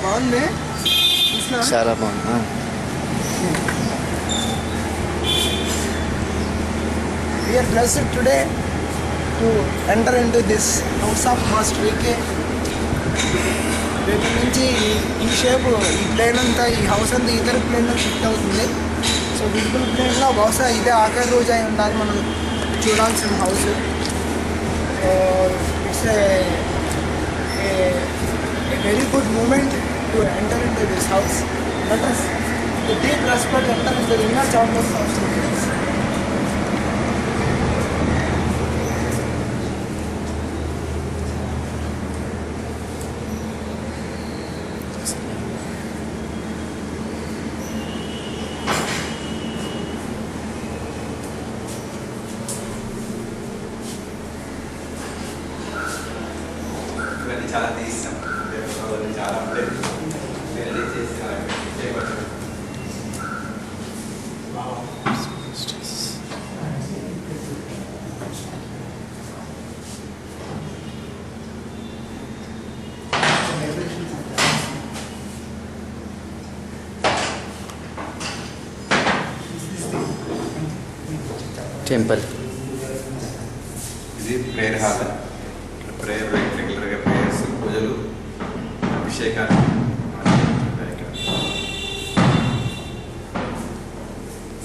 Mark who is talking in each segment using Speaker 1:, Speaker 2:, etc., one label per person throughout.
Speaker 1: బాగుంది,
Speaker 2: చాలా బాగుంది.
Speaker 1: We are blessed today to enter into this house of Master VK. రేపు నుంచి ఈ షేప్, ఈ ప్లేన్ అంతా, ఈ హౌస్ అంతా ఇతర ప్లేన్లో షిఫ్ట్ అవుతుంది. సో విజిబుల్ ప్లేన్లో బహుశా ఇదే ఆఖరి రోజు అయి ఉండాలి మనం చూడాల్సిన house. It's a very good moment to enter in to this house. Let us with deep respect enter into the inner chambers of Studios.
Speaker 3: చాలా తీస్తాం, చాలా ఉంటాయి.
Speaker 2: టెంపుల్
Speaker 3: ఇది ప్రేయర్ హాల్. ప్రేయర్ రెగ్యులర్గా ప్రేయర్స్, పూజలు, అభిషేకాలు.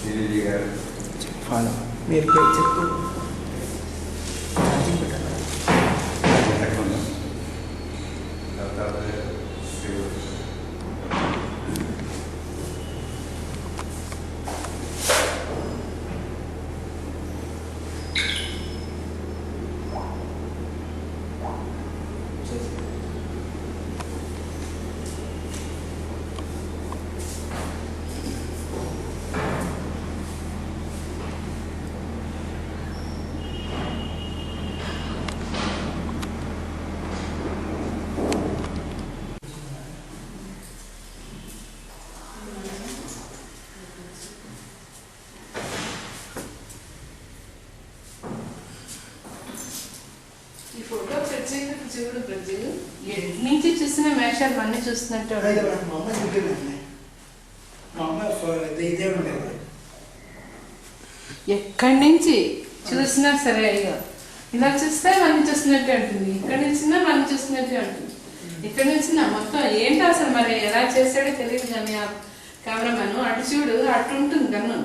Speaker 3: శ్రీజీ గారు
Speaker 1: ఫాలో మీరు పేరు చెప్తూ
Speaker 4: చూడు ప్రజలు నుంచి చూసిన మేషాలు అన్నీ చూస్తున్నట్టు. ఎక్కడి నుంచి చూసినా సరే అయ్యో ఇలా చూస్తే అన్ని చూస్తున్నట్టే ఉంటుంది, ఇక్కడి నుంచి అన్ని చూస్తున్నట్టే ఉంటుంది. ఇక్కడ నుంచి మొత్తం ఏంటో అసలు మరి ఎలా చేసాడో తెలియదు. కానీ ఆ కెమెరామెన్ అటు చూడు, అటు ఉంటుంది కన్ను,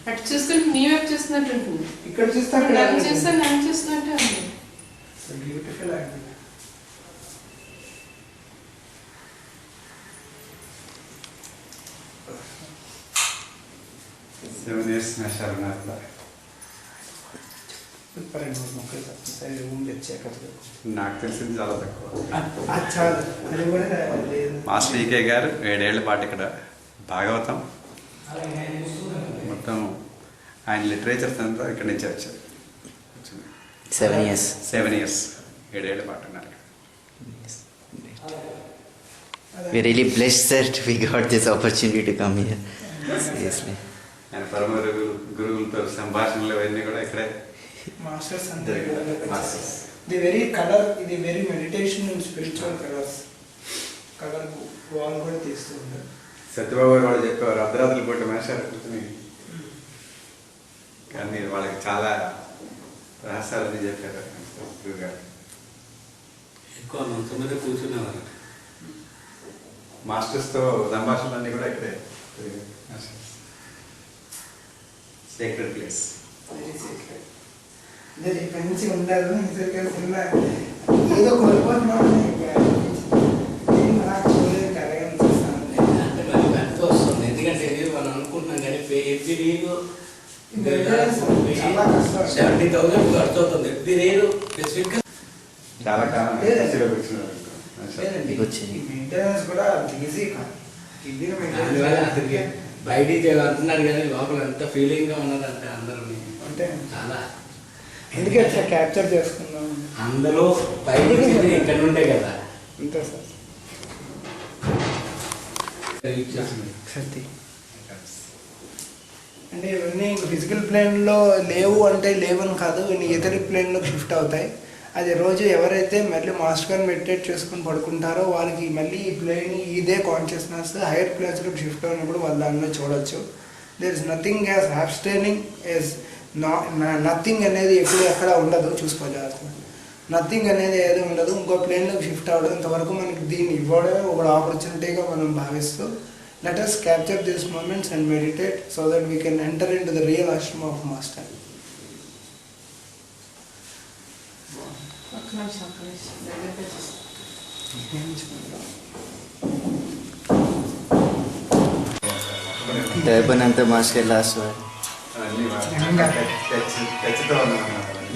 Speaker 4: అటు చూసుకుంటే నీ వైపు చూస్తున్నట్టు ఉంటుంది.
Speaker 1: ఇక్కడ చూస్తే
Speaker 4: నన్ను చూస్తే నన్ను చూస్తున్నట్టే ఉంటుంది.
Speaker 1: బ్యూటిఫుల్ అండి.
Speaker 3: 7 years మేషాలు ఉన్నారు. నాకు తెలిసింది చాలా తక్కువ. మాస్టర్ ఈకే గారు 7 ఏళ్ల పాటు ఇక్కడ భాగవతం మొత్తం ఆయన లిటరేచర్స్ అంతా ఇక్కడి నుంచి వచ్చారు.
Speaker 2: 7 years.
Speaker 3: 7 years 7 ఏళ్ల పాటు ఉన్నారు.
Speaker 2: We're really blessed that we got this opportunity to come here. Seriously.
Speaker 3: ఆయన పరమ గురువులతో సంభాషణలు అవన్నీ కూడా ఇక్కడే.
Speaker 1: మాస్టర్స్ అంతే మాస్టర్స్. ది వెరీ కలర్, ఇది very meditation and spiritual colours. Colour wall కూడా తీస్తూ ఉంటారు.
Speaker 3: సత్యబాబు గారు వాళ్ళు చెప్పేవారు అర్ధరాత్రులు పూట మేషాలు కూర్చుని, కానీ వాళ్ళకి చాలా రహస్యాలని చెప్పారు గురువు గారు.
Speaker 5: ఎక్కువ మంచం మీద కూర్చునేవారు.
Speaker 3: మాస్టర్స్తో సంభాషణలన్నీ కూడా ఇక్కడే. Sacred place.
Speaker 1: Very secret. అదే ఇక్కడి నుంచి ఉండాలి. సినిమా ఏదో కోల్పోతున్నాం నాకు చూడలేదు కరెక్ట్గా చూస్తాను.
Speaker 5: అంటే మరి ఎంత వస్తుంది, ఎందుకంటే ఇది మనం అనుకుంటున్నాం కానీ ఎవ్రీ వీక్ 70,000 ఖర్చు అవుతుంది ఎవ్రీ రేరు స్పెసిఫిక్గా.
Speaker 3: చాలా కాలం
Speaker 1: మెయింటెనెన్స్ కూడా ఈజీ కాదు.
Speaker 5: బయటికి అంటున్నారు కానీ లోపల ఎంత ఫీలింగ్గా ఉన్నదంటే అందరూ
Speaker 1: అంటే
Speaker 5: చాలా.
Speaker 1: ఎందుకు అట్లా క్యాప్చర్ చేసుకున్నాం
Speaker 5: అందరూ బయటికి ఇక్కడ ఉండే కదా.
Speaker 1: అంతే సార్. సత్తి అంటే ఇవన్నీ ఫిజికల్ ప్లేన్లో లేవు అంటే లేవని కాదు, ఇన్ని ఇతర ప్లేన్లోకి షిఫ్ట్ అవుతాయి. అది రోజు ఎవరైతే మళ్ళీ మాస్టర్ గారు మెడిటేట్ చేసుకుని పడుకుంటారో వాళ్ళకి మళ్ళీ ఈ ప్లేన్ ఇదే కాన్షియస్నెస్ హైయర్ ప్లేన్స్లోకి షిఫ్ట్ అయినప్పుడు వాళ్ళు దానిలో చూడొచ్చు. There is nothing as abstaining as nothing అనేది ఎప్పుడు ఎక్కడ ఉండదు, చూసుకోవాలి. నథింగ్ అనేది ఏది ఉండదు. ఇంకో ప్లేన్లోకి షిఫ్ట్ అవ్వడం ఇంతవరకు మనకి దీన్ని ఇవ్వడమే ఒక ఆపర్చునిటీగా మనం భావిస్తూ let us capture these moments and meditate so that we can enter into the real ashrama of master.
Speaker 2: Dayabananta Master last word.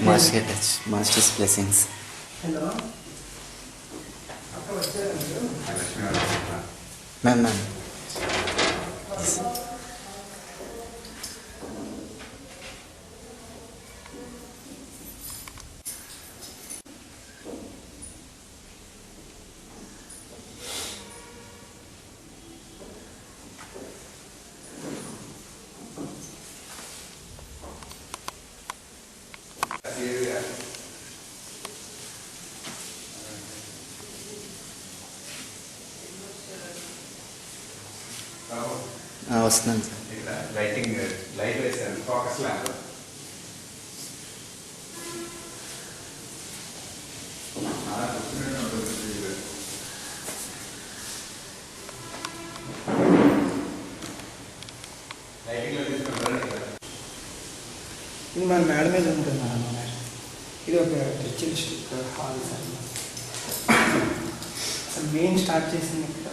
Speaker 2: Master touch, Master's blessings.
Speaker 1: Hello.
Speaker 2: Ma'am. వస్తున్నాను సార్.
Speaker 3: లైటింగ్ లైట్ వేసాను focus lamp.
Speaker 1: ఇది మన మేడ మీద ఉంటుంది అన్నమాట. ఇది ఒక ritualistic hall sir. Main start చేసింది ఇక్కడ.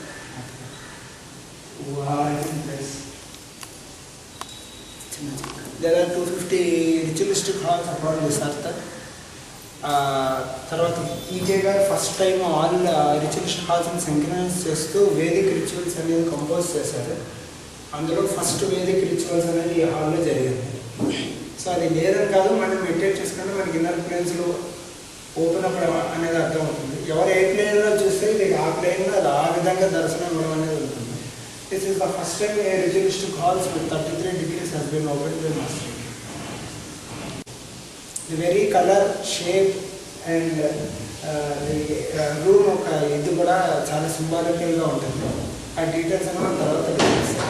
Speaker 1: There are 250 ritualistic halls around this earth. తర్వాత ఈజే గారు ఫస్ట్ టైం ఆల్ రిచువలిస్టిక్ హాల్స్ని సింక్రనైజ్ చేస్తూ వేదిక్ రిచువల్స్ అనేది కంపోజ్ చేశారు. అందులో ఫస్ట్ వేదిక్ రిచువల్స్ అనేది ఈ హాల్లో జరిగింది. సో అది లేదని కాదు, మనం మెడిటేట్ చేసుకుంటే మనకి ఇన్నర్ ప్లేన్స్లో ఓపెన్ అప్ అనేది అర్థమవుతుంది. ఎవరు ఏ ప్లేన్లో చూస్తే ఇది ఆ ప్లేన్లో అది ఆ విధంగా దర్శనం ఇవ్వడం అనేది ఉంటుంది. This is the first time a ritualistic halls with 33 degrees has been opened by Master. The very color, shape and the room of ఇది కూడా చాలా సింబాలికల్గా ఉంటుంది. ఆ డీటెయిల్స్ అన్న తర్వాత తెలుస్తాయి.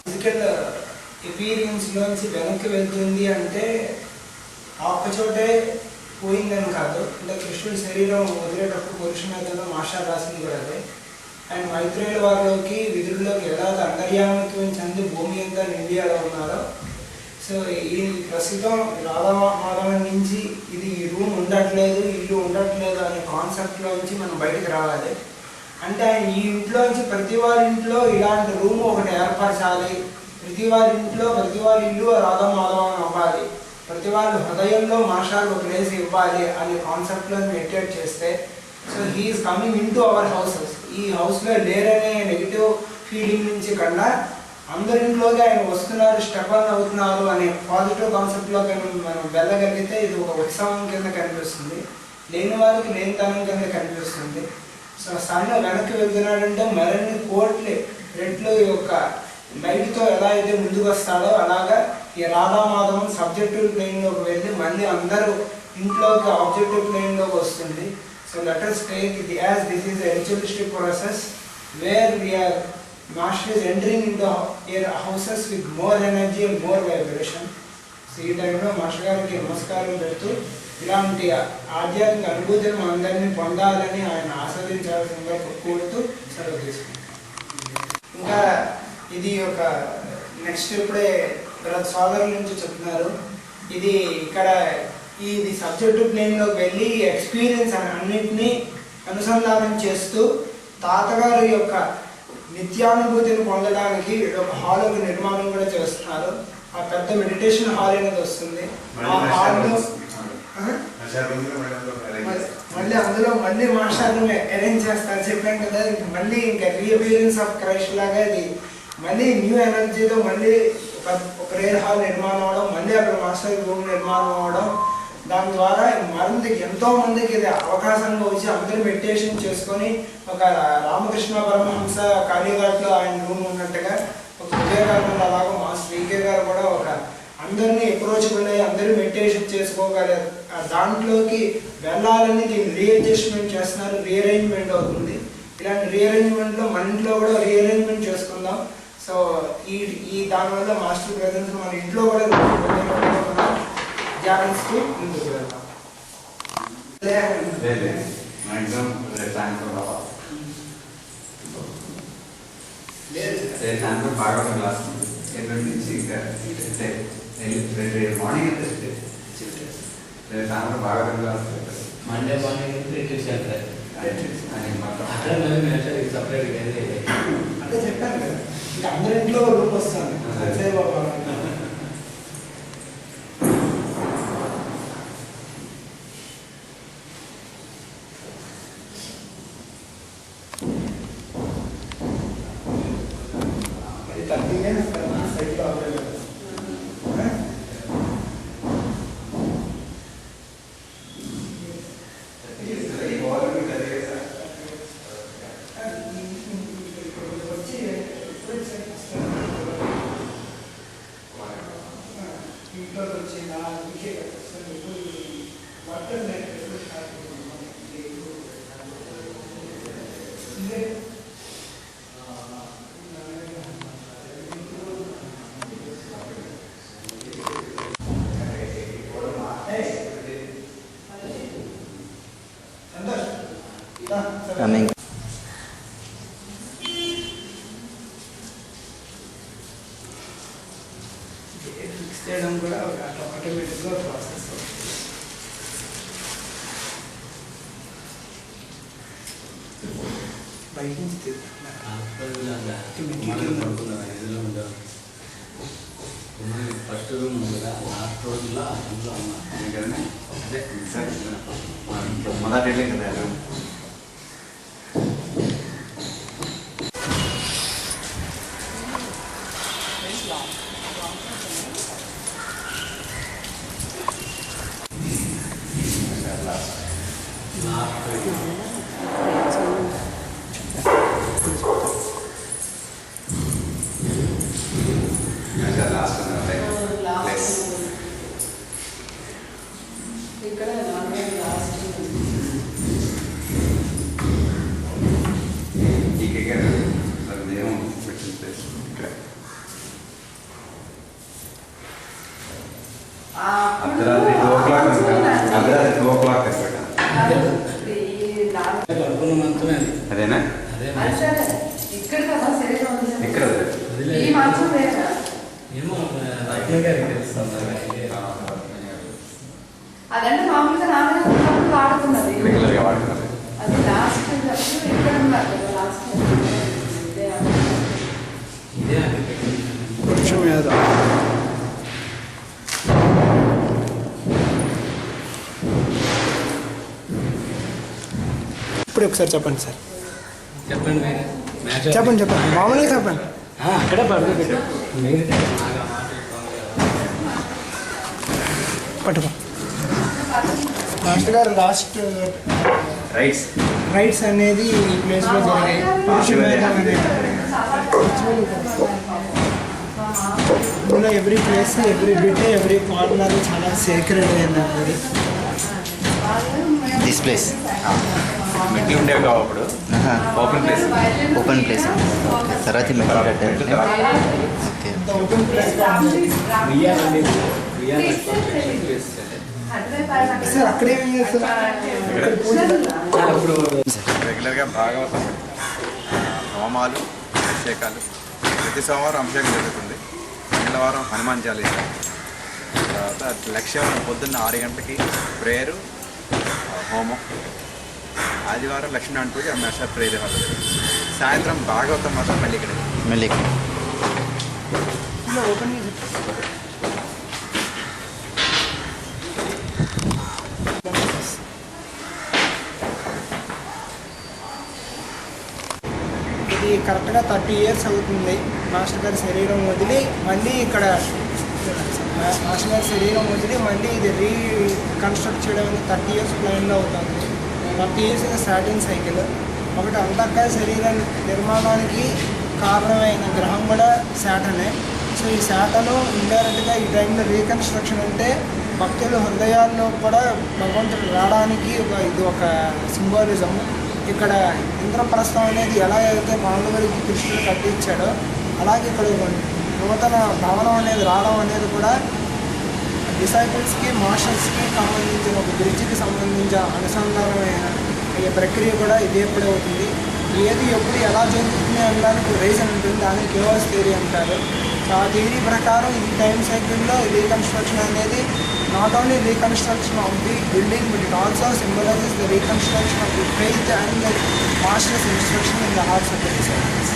Speaker 1: ఫిజికల్ ఎపీరియన్స్లోంచి వెనక్కి వెళ్తుంది అంటే ఆపచోటే పోయిందని కాదు. అంటే కృష్ణుడి శరీరం వదిలేటప్పుడు పురుషుమేధలో మాస్టర్ రాసింది కూడా అదే. అండ్ మైత్రేయుల వారిలోకి విధుల్లోకి ఎలా అంతర్యామిత్వం చెంది భూమి అంతా ఇండియాలో ఉన్నారో, సో ఈ ప్రస్తుతం రాధామాధవం నుంచి ఇది ఈ రూమ్ ఉండట్లేదు, ఇల్లు ఉండట్లేదు అనే కాన్సెప్ట్లోంచి మనం బయటకు రావాలి. అంటే ఆయన ఈ ఇంట్లోంచి ప్రతి వారి ఇంట్లో ఇలాంటి రూమ్ ఒకటి ఏర్పరచాలి, ప్రతి వారి ఇంట్లో ప్రతి వారి ఇల్లు రాధామాధవం అవ్వాలి, ప్రతి వారి హృదయంలో మాస్టర్ ఒక ప్లేస్ ఇవ్వాలి అనే కాన్సెప్ట్లో మెడిటేట్ చేస్తే, so he is coming in to our houses. ఈ హౌస్లో లేరనే నెగిటివ్ ఫీలింగ్ నుంచి కన్నా అందరింట్లోకి ఆయన వస్తున్నారు, స్టెప్ అవుతున్నారు అనే పాజిటివ్ కాన్సెప్ట్లో మనం వెళ్ళగలిగితే ఇది ఒక ఉత్సవం కింద కనిపిస్తుంది, లేని వారికి లేనితనం కింద కనిపిస్తుంది. సో సన్న వెనక్కి వెళ్తున్నాడంటే మరిన్ని కోట్ల రెట్లు యొక్క లైట్తో ఎలా అయితే ముందుకు వస్తాడో అలాగా ఈ రాధామాధవం సబ్జెక్టివ్ ప్లేన్లోకి వెళ్ళి మళ్ళీ అందరూ ఇంట్లోకి ఆబ్జెక్టివ్ ప్లేన్లోకి వస్తుంది. So let us take it as this is a ritualistic process where we are Master is entering into your houses with more energy and more vibration. So ఈ టైంలో మాస్టర్ గారికి నమస్కారం పెడుతూ ఇలాంటి ఆధ్యాత్మిక అనుభూతిని మనందరినీ పొందాలని ఆయన ఆస్వాదించాల్సిందిగా కోరుతూ సెలవు తీసుకుంటాం. ఇంకా ఇది ఒక నెక్స్ట్ ఇప్పుడే సోదరుల నుంచి చెప్తున్నారు, ఇది ఇక్కడ ఇది సబ్జెక్టివ్ ప్లేన్లోకి వెళ్ళి ఎక్స్పీరియన్స్ అన్నింటినీ అనుసంధానం చేస్తూ తాతగారి యొక్క నిత్యానుభూతిని పొందడానికి ఒక హాల్ ఒక నిర్మాణం కూడా చేస్తున్నారు. ఆ పెద్ద మెడిటేషన్ హాల్ అనేది వస్తుంది. ఆ హాల్లో మళ్ళీ అందులో మళ్ళీ మాస్టర్ని అరేంజ్ చేస్తారు. చెప్పాను కదా, మళ్ళీ ఇంకా రీఅపియరెన్స్ ఆఫ్ క్రైస్ట్ లాగా ఇది మళ్ళీ న్యూ ఎనర్జీతో మళ్ళీ ఒక ప్రేయర్ హాల్ నిర్మాణం అవడం, మళ్ళీ అక్కడ మాస్టర్ రూమ్ నిర్మాణం అవడం, దాని ద్వారా మరింతకి ఎంతో మందికి ఇది అవకాశంగా వచ్చి అందరూ మెడిటేషన్ చేసుకొని ఒక రామకృష్ణ పరమహంస కాళీఘాట్లో ఆయన రూమ్ ఉన్నట్టుగా ఒక విజయకారణం అలాగా మా శ్రీకే గారు కూడా ఒక అందరినీ అప్రోచబుల్ అయ్యి అందరూ మెడిటేషన్ చేసుకోగలరు. దాంట్లోకి వెళ్ళాలని దీన్ని రీఅడ్జస్ట్మెంట్ చేస్తున్నారు, రీఅరేంజ్మెంట్ అవుతుంది. ఇలాంటి రీఅరేంజ్మెంట్లో మన ఇంట్లో కూడా రీఅరేంజ్మెంట్ చేసుకుందాం. సో ఈ దానివల్ల మాస్టర్ ప్రెజెన్స్ మన ఇంట్లో కూడా ధ్యానిస్తూ ముందుకు వెళ్దాం.
Speaker 3: సాయంత్రం బాగా క్లాస్ నుంచి మార్నింగ్ సాయంత్రం బాగా క్లాస్
Speaker 5: మండే మార్నింగ్ సపరేట్
Speaker 1: అంటే చెప్పాను కదా, ఇంకా అందరి ఇంట్లో రూప్ వస్తాను. అదే బాబా
Speaker 2: coming.
Speaker 1: ఫిక్స్ చేయడం కూడా ఒక ఆటోమేటిక్గా ప్రాసెస్. బయట నుంచి
Speaker 5: ఫస్ట్ రూమ్ కదా, లాస్ట్ రోజుల్లో అందులో ఉన్నా.
Speaker 3: మొదటి వెళ్ళి కదా
Speaker 4: ఇక్కడ లాస్ట్
Speaker 3: అర్ధరాత్రి 2:00 అదేనా
Speaker 4: ఇక్కడ కదా శరీరం
Speaker 3: ఇక్కడ
Speaker 4: ఈ మాత్రం లేదా అదంటే మామూలుగా నాన్నగారు వాడుతున్నది.
Speaker 3: రెగ్యులర్గా వాడుతున్నారు.
Speaker 4: అది లాస్ట్ ఇక్కడ ఉన్నారు కదా, లాస్ట్
Speaker 1: కొంచెం ఏదో ఇప్పుడు ఒకసారి చెప్పండి సార్.
Speaker 5: చెప్పండి
Speaker 1: చెప్పండి మామూలుగా చెప్పండి.
Speaker 5: అక్కడే పడుతుంది
Speaker 1: పట్టుకో మాస్టర్ గారు. లాస్ట్ రైట్స్ అనేది ఈ ప్లేస్లో జరిగాయి. ఇందులో every place, every bit, every corner చాలా సేక్రెడ్ అయింది.
Speaker 2: This place.
Speaker 3: మెట్లు ఉండేవి కావు అప్పుడు.
Speaker 2: ఓపెన్ ప్లేస్ తర్వాత మెట్లు కట్టారు. ఓకే.
Speaker 1: Open place sir. అక్కడేమి చేస్తారు?
Speaker 3: రెగ్యులర్గా భాగవతం, హోమాలు, అభిషేకాలు. ప్రతి సోమవారం అభిషేకం జరుగుతుంది. మంగళవారం హనుమాన్ చాలీసా. తర్వాత లక్ష్యం పొద్దున్న 6 గంటలకి ప్రేయరు, హోమం. ఆదివారం లక్ష్మీనారాయణ పూజ మాస్టర్ ప్రేయర్ హాల్ దగ్గర. సాయంత్రం భాగవతం మాత్రం మళ్ళీ ఇక్కడ.
Speaker 2: మళ్ళీ
Speaker 1: ఇలా ఓపెన్ చేసి ఇది కరెక్ట్గా 30 years అవుతుంది మాస్టర్ గారి శరీరం వదిలి మళ్ళీ ఇక్కడ మాస్టర్ గారి శరీరం వదిలి మళ్ళీ ఇది రీకన్స్ట్రక్ట్ చేయడం 30 years ప్లాన్లో అవుతుంది. 30 years స్టార్టింగ్ సైకిల్. ఒకటి అంతఃకరణ శరీర నిర్మాణానికి కారణమైన గ్రహం కూడా శాటనే. సో ఈ శాటను ఇండైరెక్ట్గా ఈ టైంలో రీకన్స్ట్రక్షన్ అంటే భక్తుల హృదయాల్లో కూడా భగవంతుడు రావడానికి ఇది ఒక సింబాలిజం. ఇక్కడ ఇంద్రప్రస్థం అనేది ఎలా అయితే మానవుడికి కృష్ణుడు కట్టించాడో అలాగే ఇక్కడ నూతన భవనం అనేది రావడం అనేది కూడా డిసైపుల్స్కి మాస్టర్స్కి సంబంధించిన ఒక బ్రిడ్జికి సంబంధించిన అనుసంధానమైన ఈ ప్రక్రియ కూడా ఇది ఎప్పుడే అవుతుంది. ఏది ఎప్పుడు ఎలా జరుగుతుంది అనడానికి రీజన్ ఉంటుంది. దాన్ని కేవస్ థియరీ అంటారు. సో ఆ థియరీ ప్రకారం ఈ టైం సైకిల్లో రీకన్స్ట్రక్షన్ అనేది not only reconstruction of the building but it also symbolises the reconstruction of the faith and the masters instruction in the hearts of the disciples.